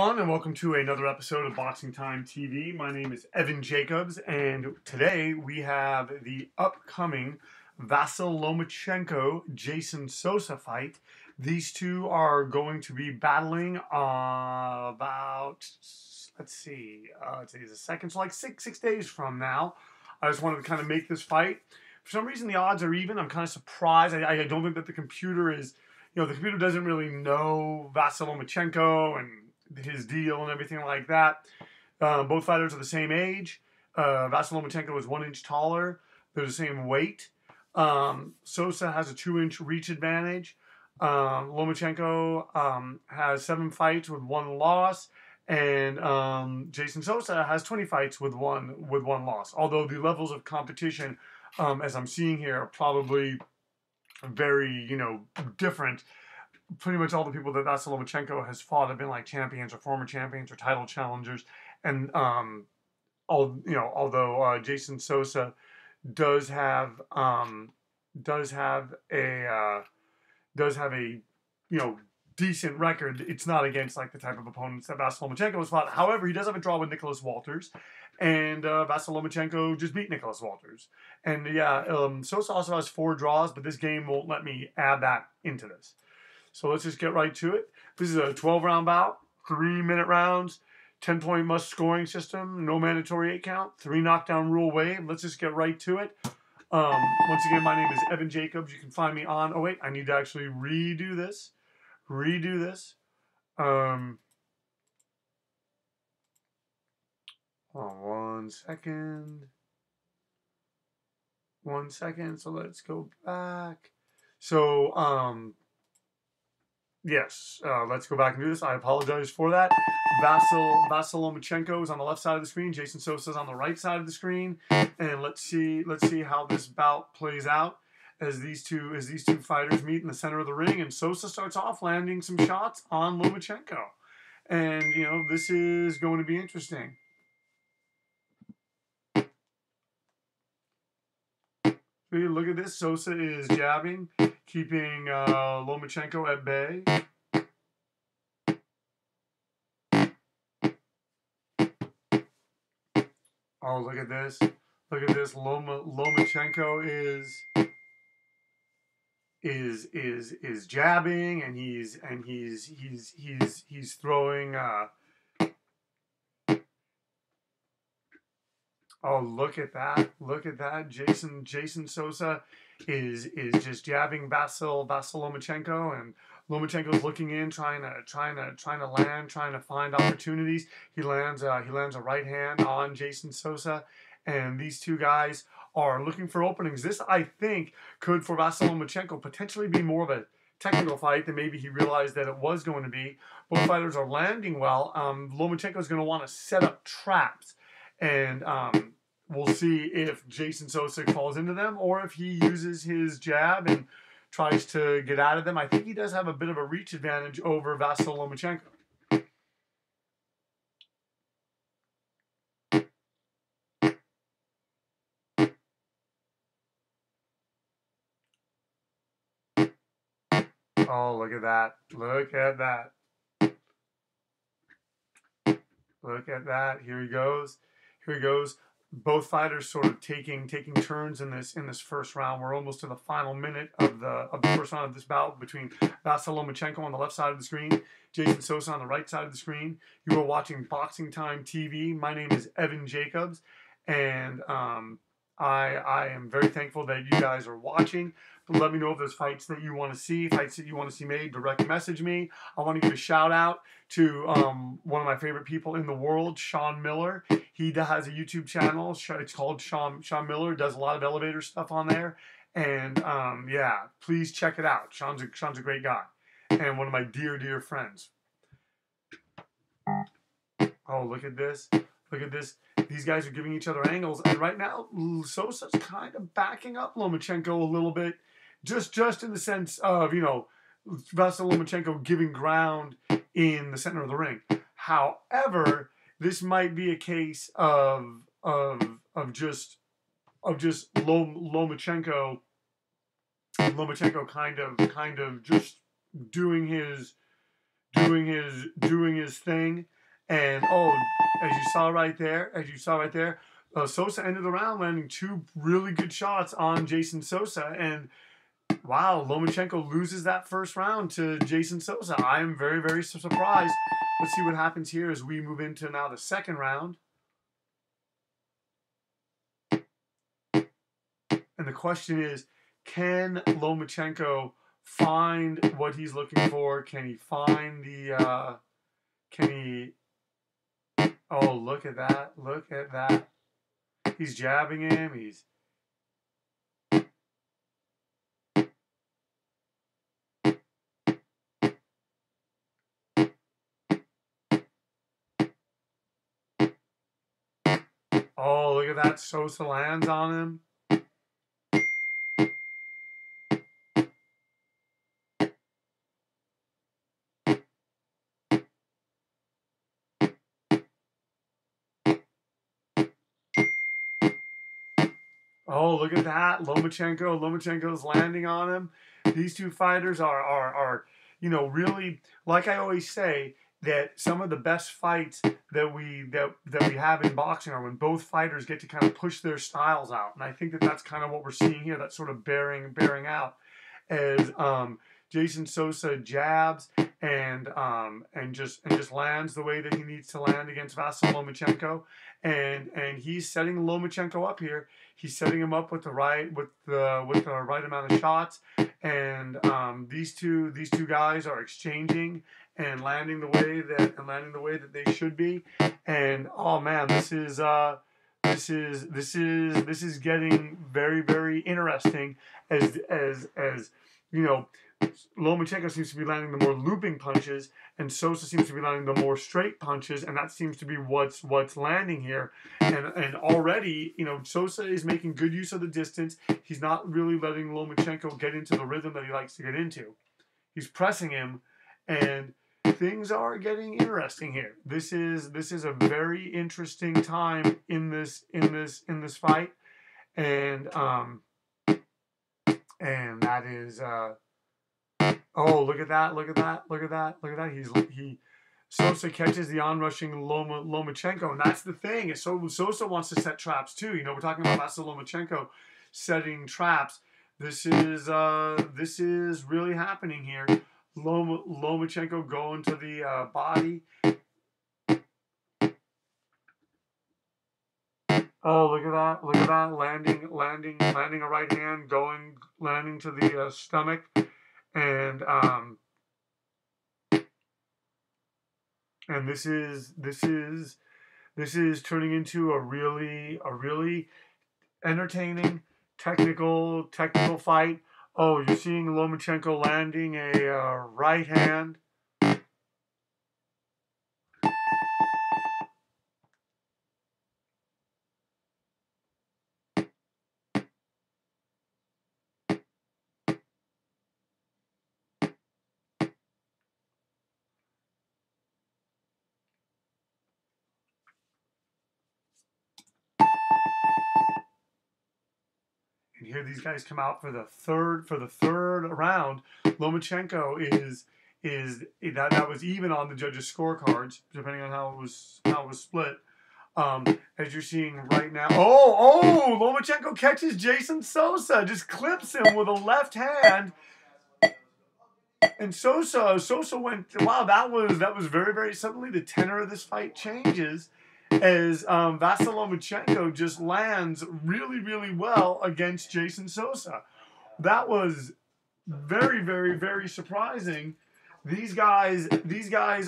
And welcome to another episode of Boxing Time TV. My name is Evan Jacobs, and today we have the upcoming Vasyl Lomachenko Jason Sosa fight. These two are going to be battling about, let's see, today's the second, so like six days from now. I just wanted to kind of make this fight. For some reason, the odds are even. I'm kind of surprised. I don't think that the computer is, the computer doesn't really know Vasyl Lomachenko and his deal and everything like that. Both fighters are the same age. Vasyl Lomachenko is 1 inch taller. They're the same weight. Sosa has a 2-inch reach advantage. Lomachenko has 7 fights with 1 loss, and Jason Sosa has 20 fights with one loss. Although the levels of competition, as I'm seeing here, are probably very different. Pretty much all the people that Vasyl Lomachenko has fought have been like champions or former champions or title challengers, and although Jason Sosa does have a decent record, it's not against like the type of opponents that Vasyl Lomachenko has fought. However, he does have a draw with Nicholas Walters, and Vasyl Lomachenko just beat Nicholas Walters. And Sosa also has 4 draws, but this game won't let me add that into this. So let's just get right to it. This is a 12-round bout, 3-minute rounds, 10-point must scoring system, no mandatory 8 count, 3 knockdown rule wave. Let's just get right to it. Once again, my name is Evan Jacobs. You can find me on, oh wait, I need to actually redo this. One second. So let's go back. So, yes, let's go back and do this. I apologize for that. Vasyl Lomachenko is on the left side of the screen. Jason Sosa is on the right side of the screen. And let's see how this bout plays out as these two fighters meet in the center of the ring. And Sosa starts off landing some shots on Lomachenko. And, this is going to be interesting. Look at this. Sosa is jabbing, keeping Lomachenko at bay. Oh, look at this. Lomachenko is jabbing, and he's throwing oh, look at that. Jason Sosa is just jabbing Vasyl Lomachenko, and Lomachenko's looking in, trying to land, trying to find opportunities. He lands a right hand on Jason Sosa, and these two guys are looking for openings. This, I think, could, for Vasyl Lomachenko, potentially be more of a technical fight than maybe he realized that it was going to be. Both fighters are landing well. Lomachenko is going to want to set up traps, and we'll see if Jason Sosa falls into them or if he uses his jab and tries to get out of them. I think he does have a bit of a reach advantage over Vasyl Lomachenko. Oh, look at that. Look at that. Here he goes. Both fighters sort of taking turns in this first round. We're almost to the final minute of the first round of this bout between Vasyl Lomachenko on the left side of the screen, Jason Sosa on the right side of the screen. You are watching Boxing Time TV. My name is Evan Jacobs, and I am very thankful that you guys are watching. Let me know if there's fights that you want to see, made. Direct message me. I want to give a shout out to one of my favorite people in the world, Sean Miller. He has a YouTube channel. It's called Sean Miller. Does a lot of elevator stuff on there. And please check it out. Sean's a great guy and one of my dear friends. Oh, look at this. These guys are giving each other angles, and right now Sosa's kind of backing up Lomachenko a little bit, just in the sense of Vasyl Lomachenko giving ground in the center of the ring. However, this might be a case of just Lomachenko kind of just doing his doing his thing, and oh, as you saw right there, Sosa ended the round landing two really good shots on Jason Sosa, and wow, Lomachenko loses that first round to Jason Sosa. I am very, very surprised. Let's see what happens here as we move into now the second round. And the question is, can Lomachenko find what he's looking for? Can he find the, can he, oh, look at that. Look at that. He's jabbing him. He's, oh, look at that. Sosa lands on him. Oh, look at that. Lomachenko's landing on him. These two fighters are, you know, really, like I always say, that some of the best fights that we have in boxing are when both fighters get to kind of push their styles out. And I think that that's kind of what we're seeing here. That's sort of bearing out as Jason Sosa jabs and just lands the way that he needs to land against Vasyl Lomachenko, and he's setting Lomachenko up here. He's setting him up with the right right amount of shots, and these two guys are exchanging and landing the way that they should be. And oh man, this is getting very, very interesting as you know, Lomachenko seems to be landing the more looping punches, and Sosa seems to be landing the more straight punches, and that seems to be what's landing here. And already, you know, Sosa is making good use of the distance. He's not really letting Lomachenko get into the rhythm that he likes to get into. He's pressing him, and things are getting interesting here. This is a very interesting time in this fight, and that is. Oh, look at that! Look at that! Look at that! Look at that! Sosa catches the onrushing Lomachenko, and that's the thing. So Sosa wants to set traps too. You know, we're talking about Vasyl Lomachenko setting traps. This is really happening here. Lomachenko going to the body. Oh, look at that! Look at that! Landing a right hand, landing to the stomach. And this is turning into a really entertaining technical fight. Oh, you're seeing Lomachenko landing a right hand. And here these guys come out for the third round. Lomachenko is that was even on the judges' scorecards, depending on how it was split. As you're seeing right now. Oh, Lomachenko catches Jason Sosa, just clips him with a left hand. And Sosa went, wow, that was very, very suddenly the tenor of this fight changes as Vasyl Lomachenko just lands really, really well against Jason Sosa. That was very, very, very surprising. These guys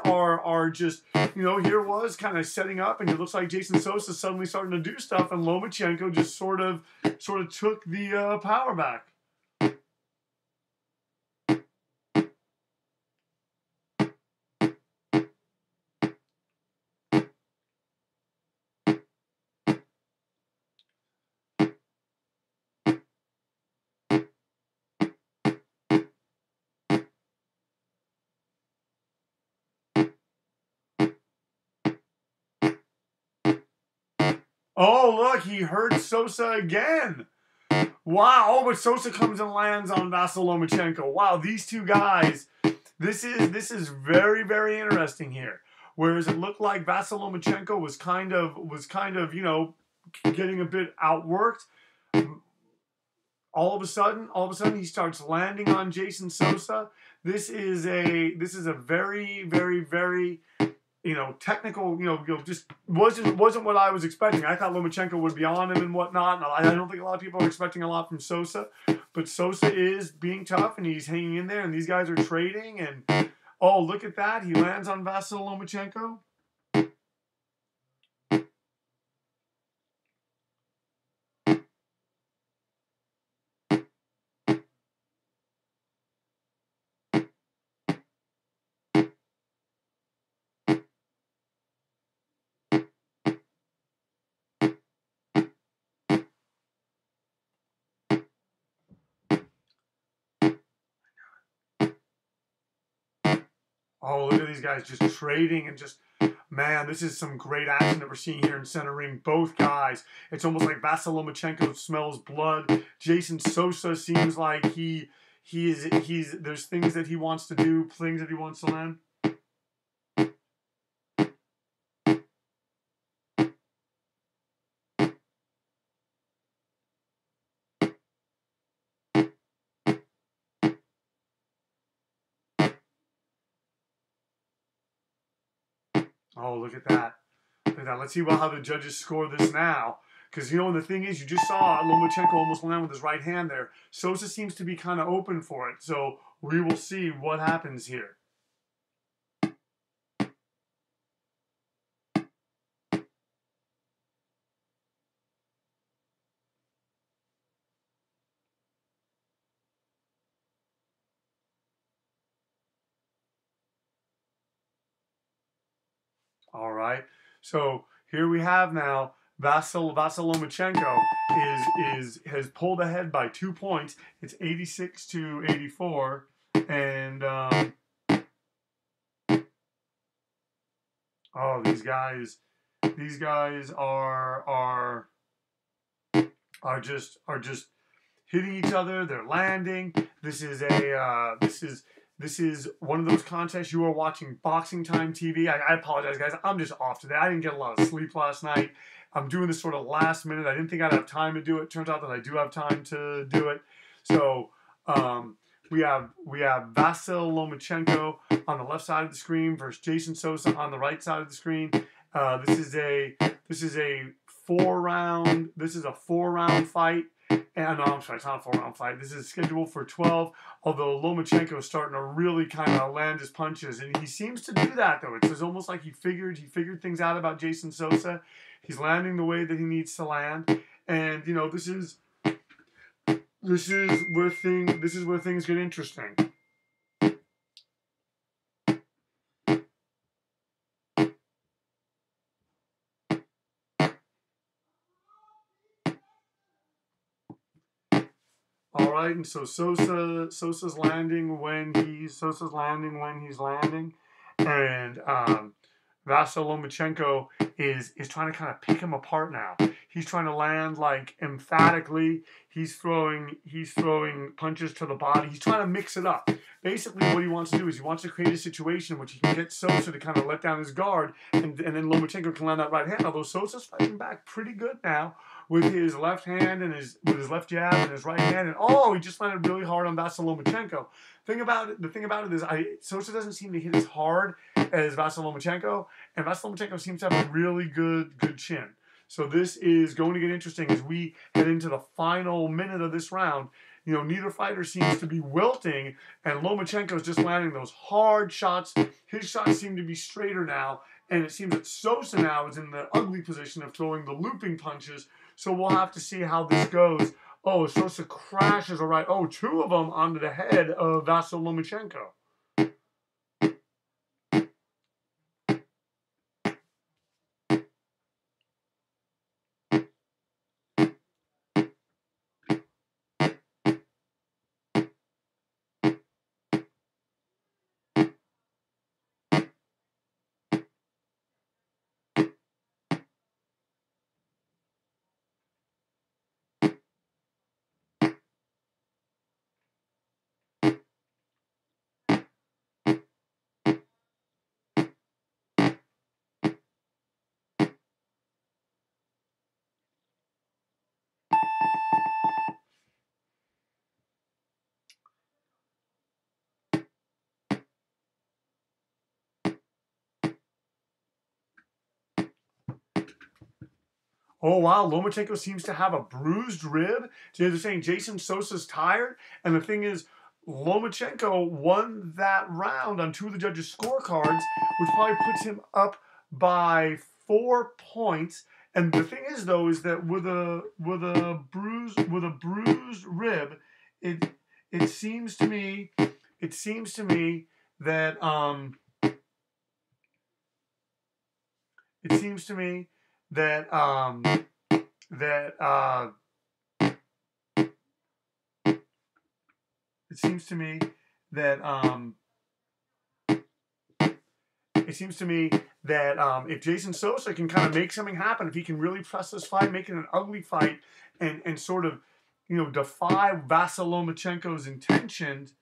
are just, you know, here was kind of setting up, and it looks like Jason Sosa suddenly starting to do stuff, and Lomachenko just sort of took the power back. Oh, look, he hurt Sosa again. Wow, but Sosa comes and lands on Vasyl Lomachenko. Wow, these two guys, This is very, very interesting here. Whereas it looked like Vasyl Lomachenko was kind of getting a bit outworked. All of a sudden, he starts landing on Jason Sosa. This is a very, very, very technical. Just wasn't what I was expecting. I thought Lomachenko would be on him and whatnot. And I don't think a lot of people are expecting a lot from Sosa, but Sosa is being tough and he's hanging in there. And these guys are trading. And oh, look at that! He lands on Vasyl Lomachenko. Oh, look at these guys just trading and just, man, this is some great action that we're seeing here in center ring. Both guys. It's almost like Vasyl Lomachenko smells blood. Jason Sosa seems like he's there's things that he wants to do, things that he wants to land. Oh, look at that. Look at that. Let's see how the judges score this now. Because, the thing is, you just saw Lomachenko almost land with his right hand there. Sosa seems to be kind of open for it. So we will see what happens here. All right. So here we have now Vasyl Lomachenko has pulled ahead by 2 points. It's 86-84, and oh, these guys are just hitting each other. They're landing. This is one of those contests you are watching Boxing Time TV. I apologize, guys. I'm just off today. I didn't get a lot of sleep last night. I'm doing this sort of last minute. I didn't think I'd have time to do it. Turns out that I do have time to do it. So we have Vasyl Lomachenko on the left side of the screen versus Jason Sosa on the right side of the screen. This is a 4-round. This is a 4-round fight. And no, I'm sorry, it's not a 4-round fight. This is scheduled for 12. Although Lomachenko is starting to really kind of land his punches, and he seems to do that though. It's almost like he figured things out about Jason Sosa. He's landing the way that he needs to land, and this is where things get interesting. All right, and so Sosa's landing when he's landing, and Vasyl Lomachenko is trying to kind of pick him apart now. He's trying to land like emphatically. He's throwing punches to the body. He's trying to mix it up. Basically, what he wants to do is he wants to create a situation in which he can get Sosa to kind of let down his guard, and then Lomachenko can land that right hand. Although Sosa's fighting back pretty good now with his left hand and with his left jab and his right hand, and he just landed really hard on Vasyl Lomachenko. The thing about it is, Sosa doesn't seem to hit as hard as Vasyl Lomachenko, and Vasyl Lomachenko seems to have a really good chin. So this is going to get interesting as we head into the final minute of this round. Neither fighter seems to be wilting, and Lomachenko is just landing those hard shots. His shots seem to be straighter now, and it seems that Sosa now is in the ugly position of throwing the looping punches. So we'll have to see how this goes. Oh, Sosa crashes, all right. Oh, 2 of them onto the head of Vasyl Lomachenko. Oh wow, Lomachenko seems to have a bruised rib. So they're saying Jason Sosa's tired, and the thing is, Lomachenko won that round on two of the judges' scorecards, which probably puts him up by 4 points. And the thing is, though, is that with a bruised rib, it it seems to me that it seems to me that that it seems to me that if Jason Sosa can kind of make something happen, if he can really press this fight, make it an ugly fight, and sort of, defy Vasyl Lomachenko's intentions,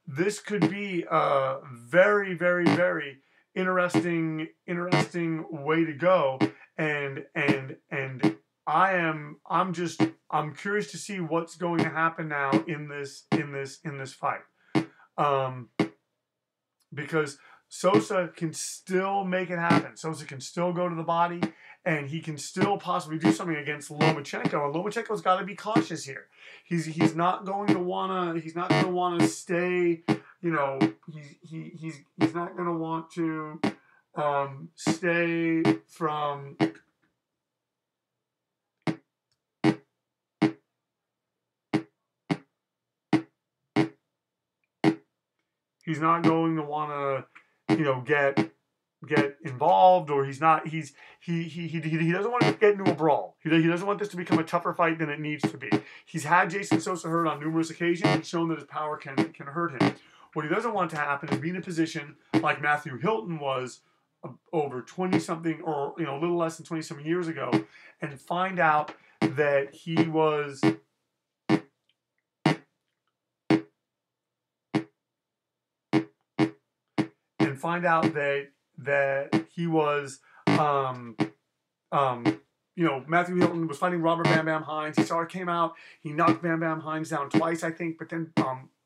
this could be a very, very, very interesting way to go. And I'm curious to see what's going to happen now in this fight. Because Sosa can still make it happen. Sosa can still go to the body, and he can still possibly do something against Lomachenko. And Lomachenko's got to be cautious here. He's not going to wanna stay. He's not going to want to stay from. He's not going to want to, get involved, or he doesn't want to get into a brawl. He doesn't want this to become a tougher fight than it needs to be. He's had Jason Sosa hurt on numerous occasions and shown that his power can hurt him. What he doesn't want to happen is be in a position like Matthew Hilton was over 20-something, or a little less than 20-something years ago, and find out that he was. Find out that he was, Matthew Hilton was fighting Robert Bam Bam Hines. He came out, he knocked Bam Bam Hines down twice, I think, but then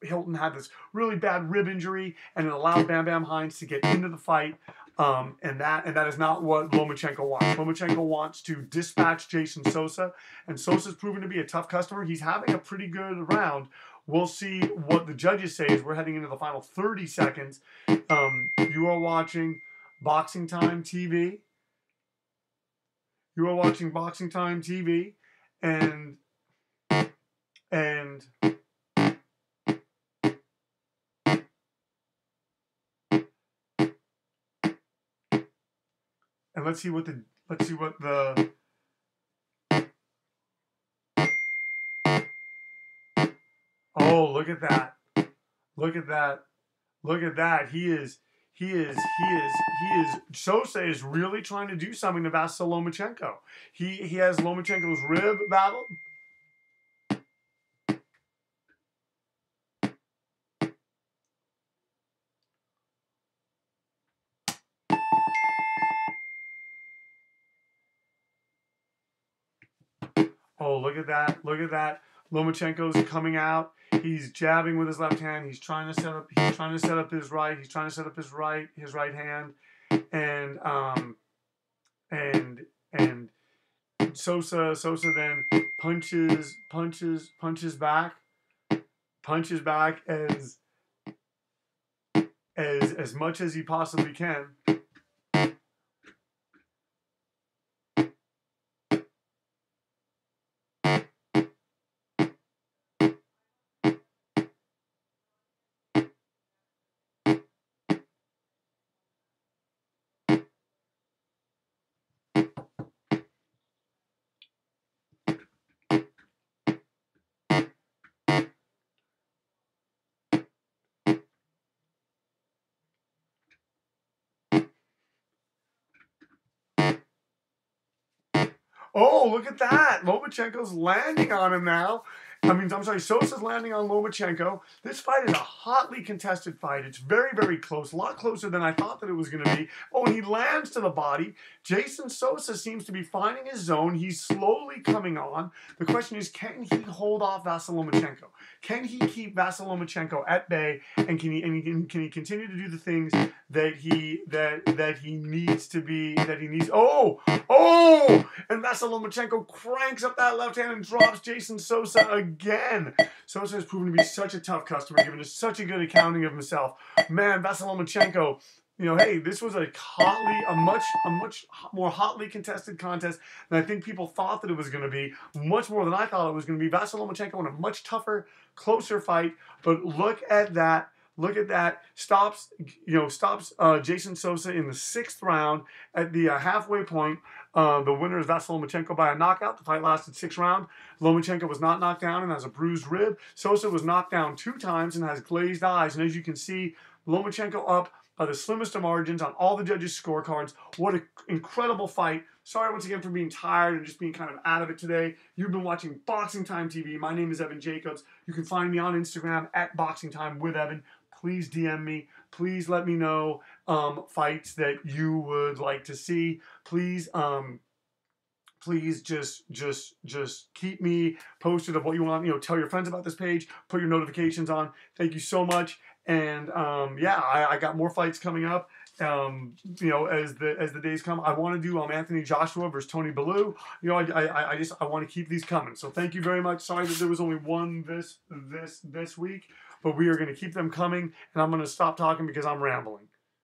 Hilton had this really bad rib injury, and it allowed Bam Bam Hines to get into the fight. And that is not what Lomachenko wants. Lomachenko wants to dispatch Jason Sosa, and Sosa's proven to be a tough customer. He's having a pretty good round. We'll see what the judges say as we're heading into the final 30 seconds. You are watching Boxing Time TV. And let's see what the oh, look at that. Sosa is really trying to do something to Vasyl Lomachenko. He has Lomachenko's rib battle. Oh, look at that. Lomachenko's coming out. He's jabbing with his left hand. He's trying to set up his right. He's trying to set up his right hand. And Sosa then punches back as much as he possibly can. Oh, look at that. Lomachenko's landing on him now. I'm sorry, Sosa's landing on Lomachenko. This fight is a hotly contested fight. It's very, very close, a lot closer than I thought that it was going to be. Oh, and he lands to the body. Jason Sosa seems to be finding his zone. He's slowly coming on. The question is, can he hold off Vasyl Lomachenko? Can he keep Vasyl Lomachenko at bay, and can he continue to do the things that he needs to be, oh, and Vasyl Lomachenko cranks up that left hand and drops Jason Sosa again. Sosa has proven to be such a tough customer, giving us such a good accounting of himself. Man, Vasyl Lomachenko, hey, this was a much more hotly contested contest than I think people thought that it was going to be. Much more than I thought it was going to be. Vasyl Lomachenko in a much tougher, closer fight. But look at that. Look at that. Stops Jason Sosa in the 6th round at the halfway point. The winner is Vasyl Lomachenko by a knockout. The fight lasted 6 rounds. Lomachenko was not knocked down and has a bruised rib. Sosa was knocked down 2 times and has glazed eyes. And as you can see, Lomachenko up by the slimmest of margins on all the judges' scorecards. What an incredible fight. Sorry once again for being tired and just being kind of out of it today. You've been watching Boxing Time TV. My name is Evan Jacobs. You can find me on Instagram at Boxing Time with Evan. Please DM me. Please let me know fights that you would like to see. Please just keep me posted of what you want. Tell your friends about this page. Put your notifications on. Thank you so much. And yeah, I got more fights coming up. As the days come, I want to do Anthony Joshua versus Tony Bellew. I want to keep these coming. So thank you very much. Sorry that there was only one this week, but we are going to keep them coming. And I'm going to stop talking because I'm rambling.